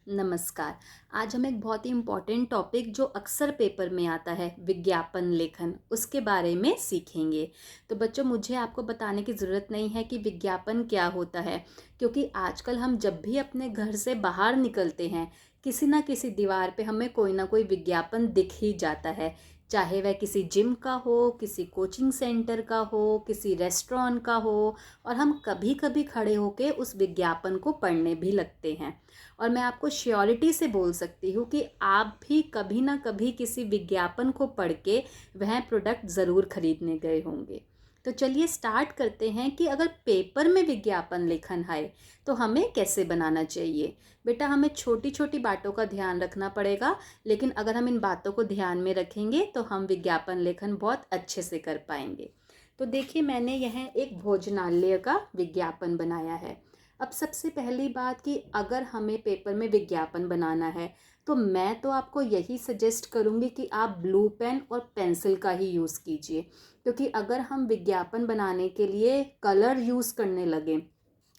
नमस्कार। आज हम एक बहुत ही इम्पोर्टेंट टॉपिक जो अक्सर पेपर में आता है, विज्ञापन लेखन, उसके बारे में सीखेंगे। तो बच्चों, मुझे आपको बताने की ज़रूरत नहीं है कि विज्ञापन क्या होता है, क्योंकि आजकल हम जब भी अपने घर से बाहर निकलते हैं, किसी ना किसी दीवार पे हमें कोई ना कोई विज्ञापन दिख ही जाता है। चाहे वह किसी जिम का हो, किसी कोचिंग सेंटर का हो, किसी रेस्टोरेंट का हो, और हम कभी कभी खड़े होकर उस विज्ञापन को पढ़ने भी लगते हैं। और मैं आपको श्योरिटी से बोल सकती हूँ कि आप भी कभी ना कभी किसी विज्ञापन को पढ़ के वह प्रोडक्ट ज़रूर खरीदने गए होंगे। तो चलिए स्टार्ट करते हैं कि अगर पेपर में विज्ञापन लेखन है तो हमें कैसे बनाना चाहिए। बेटा, हमें छोटी छोटी बातों का ध्यान रखना पड़ेगा, लेकिन अगर हम इन बातों को ध्यान में रखेंगे तो हम विज्ञापन लेखन बहुत अच्छे से कर पाएंगे। तो देखिए, मैंने यह एक भोजनालय का विज्ञापन बनाया है। अब सबसे पहली बात कि अगर हमें पेपर में विज्ञापन बनाना है तो मैं तो आपको यही सजेस्ट करूँगी कि आप ब्लू पेन और पेंसिल का ही यूज़ कीजिए, क्योंकि अगर हम विज्ञापन बनाने के लिए कलर यूज़ करने लगे,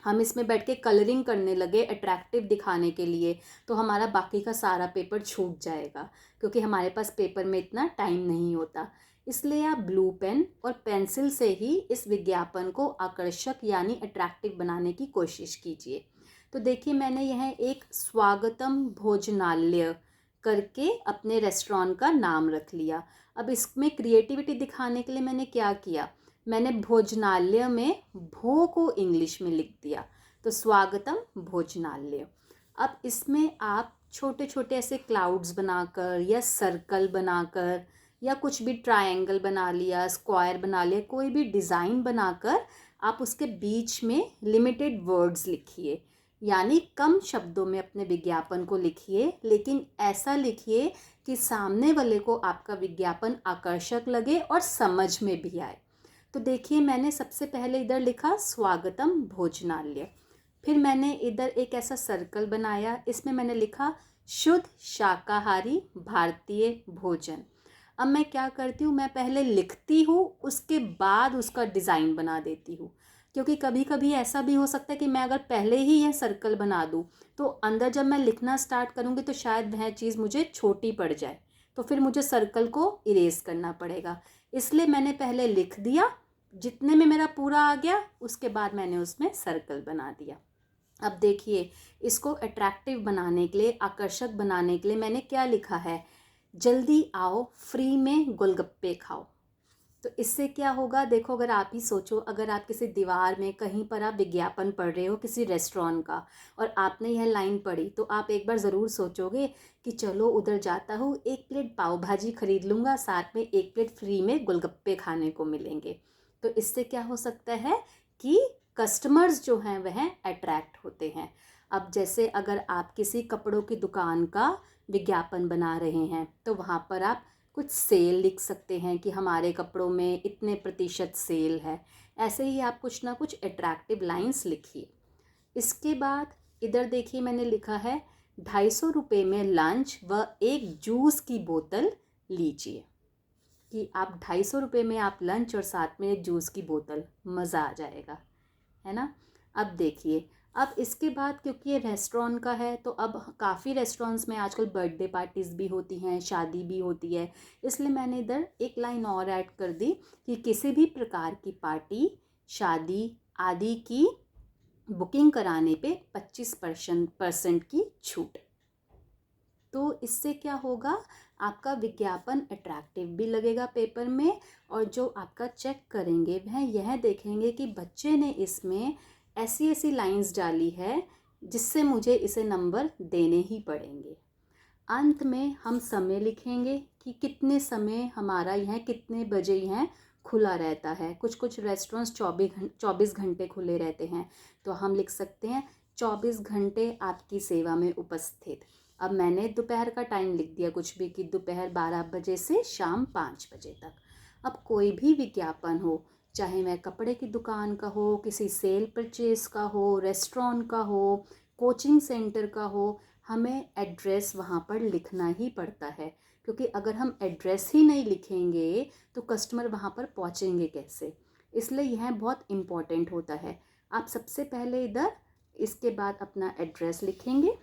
हम इसमें बैठ के कलरिंग करने लगे अट्रैक्टिव दिखाने के लिए, तो हमारा बाकी का सारा पेपर छूट जाएगा, क्योंकि हमारे पास पेपर में इतना टाइम नहीं होता। इसलिए आप ब्लू पेन और पेंसिल से ही इस विज्ञापन को आकर्षक यानी अट्रैक्टिव बनाने की कोशिश कीजिए। तो देखिए, मैंने यह एक स्वागतम भोजनालय करके अपने रेस्टोरेंट का नाम रख लिया। अब इसमें क्रिएटिविटी दिखाने के लिए मैंने क्या किया, मैंने भोजनालय में भो को इंग्लिश में लिख दिया, तो स्वागतम भोजनालय। अब इसमें आप छोटे छोटे ऐसे क्लाउड्स बनाकर या सर्कल बनाकर या कुछ भी ट्रायंगल बना लिया, स्क्वायर बना लिया, कोई भी डिज़ाइन बनाकर आप उसके बीच में लिमिटेड वर्ड्स लिखिए, यानी कम शब्दों में अपने विज्ञापन को लिखिए, लेकिन ऐसा लिखिए कि सामने वाले को आपका विज्ञापन आकर्षक लगे और समझ में भी आए। तो देखिए, मैंने सबसे पहले इधर लिखा स्वागतम भोजनालय। फिर मैंने इधर एक ऐसा सर्कल बनाया, इसमें मैंने लिखा शुद्ध शाकाहारी भारतीय भोजन। अब मैं क्या करती हूँ, मैं पहले लिखती हूँ, उसके बाद उसका डिज़ाइन बना देती हूँ, क्योंकि कभी कभी ऐसा भी हो सकता है कि मैं अगर पहले ही यह सर्कल बना दूँ तो अंदर जब मैं लिखना स्टार्ट करूँगी तो शायद वह चीज़ मुझे छोटी पड़ जाए, तो फिर मुझे सर्कल को इरेज करना पड़ेगा। इसलिए मैंने पहले लिख दिया, जितने में मेरा पूरा आ गया उसके बाद मैंने उसमें सर्कल बना दिया। अब देखिए, इसको अट्रैक्टिव बनाने के लिए, आकर्षक बनाने के लिए मैंने क्या लिखा है, जल्दी आओ फ्री में गोलगप्पे खाओ। तो इससे क्या होगा, देखो, अगर आप ही सोचो, अगर आप किसी दीवार में कहीं पर आप विज्ञापन पढ़ रहे हो किसी रेस्टोरेंट का और आपने यह लाइन पढ़ी, तो आप एक बार ज़रूर सोचोगे कि चलो उधर जाता हूँ, एक प्लेट पाव भाजी खरीद लूँगा, साथ में एक प्लेट फ्री में गोलगप्पे खाने को मिलेंगे। तो इससे क्या हो सकता है कि कस्टमर्स जो हैं वह अट्रैक्ट होते हैं। अब जैसे अगर आप किसी कपड़ों की दुकान का विज्ञापन बना रहे हैं तो वहाँ पर आप कुछ सेल लिख सकते हैं कि हमारे कपड़ों में इतने प्रतिशत सेल है। ऐसे ही आप कुछ ना कुछ अट्रैक्टिव लाइंस लिखिए। इसके बाद इधर देखिए, मैंने लिखा है 250 रुपये में लंच व एक जूस की बोतल लीजिए, कि आप 250 रुपये में आप लंच और साथ में एक जूस की बोतल, मज़ा आ जाएगा, है ना। अब देखिए, अब इसके बाद क्योंकि ये रेस्टोरेंट का है तो अब काफ़ी रेस्टोरेंट्स में आजकल बर्थडे पार्टीज़ भी होती हैं, शादी भी होती है, इसलिए मैंने इधर एक लाइन और ऐड कर दी कि किसी भी प्रकार की पार्टी, शादी आदि की बुकिंग कराने पे 25% की छूट। तो इससे क्या होगा, आपका विज्ञापन अट्रैक्टिव भी लगेगा पेपर में, और जो आपका चेक करेंगे वह यह देखेंगे कि बच्चे ने इसमें ऐसी ऐसी लाइंस डाली है जिससे मुझे इसे नंबर देने ही पड़ेंगे। अंत में हम समय लिखेंगे कि कितने समय हमारा यह कितने बजे यह खुला रहता है। कुछ कुछ रेस्टोरेंट्स 24 घंटे खुले रहते हैं, तो हम लिख सकते हैं 24 घंटे आपकी सेवा में उपस्थित। अब मैंने दोपहर का टाइम लिख दिया कुछ भी, कि दोपहर 12 बजे से शाम 5 बजे तक। अब कोई भी विज्ञापन हो, चाहे वह कपड़े की दुकान का हो, किसी सेल परचेज का हो, रेस्टोरेंट का हो, कोचिंग सेंटर का हो, हमें एड्रेस वहाँ पर लिखना ही पड़ता है, क्योंकि अगर हम एड्रेस ही नहीं लिखेंगे तो कस्टमर वहाँ पर पहुँचेंगे कैसे। इसलिए यह बहुत इम्पॉर्टेंट होता है। आप सबसे पहले इधर इसके बाद अपना एड्रेस लिखेंगे,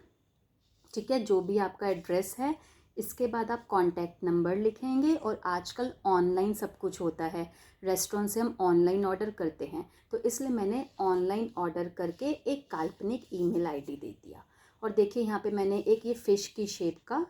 ठीक है, जो भी आपका एड्रेस है। इसके बाद आप कॉन्टैक्ट नंबर लिखेंगे, और आजकल ऑनलाइन सब कुछ होता है, रेस्टोरेंट से हम ऑनलाइन ऑर्डर करते हैं, तो इसलिए मैंने ऑनलाइन ऑर्डर करके एक काल्पनिक ईमेल आईडी दे दिया। और देखिए यहाँ पे मैंने एक ये फ़िश की शेप का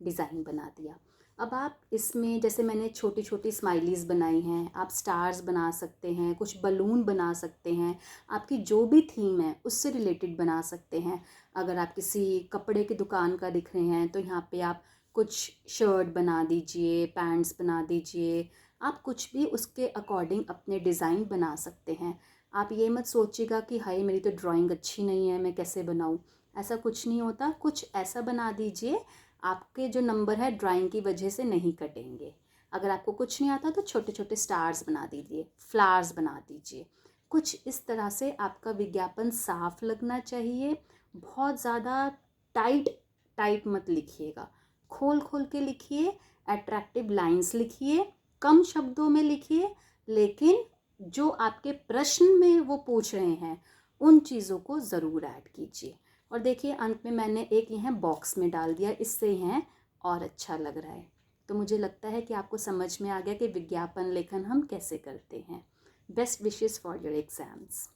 डिज़ाइन बना दिया। अब आप इसमें जैसे मैंने छोटी छोटी स्माइलीज़ बनाई हैं, आप स्टार्स बना सकते हैं, कुछ बलून बना सकते हैं, आपकी जो भी थीम है उससे रिलेटेड बना सकते हैं। अगर आप किसी कपड़े की दुकान का दिख रहे हैं तो यहाँ पे आप कुछ शर्ट बना दीजिए, पैंट्स बना दीजिए, आप कुछ भी उसके अकॉर्डिंग अपने डिज़ाइन बना सकते हैं। आप ये मत सोचिएगा कि हाय मेरी तो ड्राइंग अच्छी नहीं है, मैं कैसे बनाऊँ। ऐसा कुछ नहीं होता, कुछ ऐसा बना दीजिए, आपके जो नंबर है ड्राइंग की वजह से नहीं कटेंगे। अगर आपको कुछ नहीं आता तो छोटे छोटे स्टार्स बना दीजिए, फ्लावर्स बना दीजिए। कुछ इस तरह से आपका विज्ञापन साफ लगना चाहिए। बहुत ज़्यादा टाइट टाइट मत लिखिएगा, खोल खोल के लिखिए, अट्रैक्टिव लाइंस लिखिए, कम शब्दों में लिखिए, लेकिन जो आपके प्रश्न में वो पूछ रहे हैं उन चीज़ों को ज़रूर ऐड कीजिए। और देखिए अंत में मैंने एक यहाँ बॉक्स में डाल दिया, इससे यहाँ और अच्छा लग रहा है। तो मुझे लगता है कि आपको समझ में आ गया कि विज्ञापन लेखन हम कैसे करते हैं। Best wishes for your exams.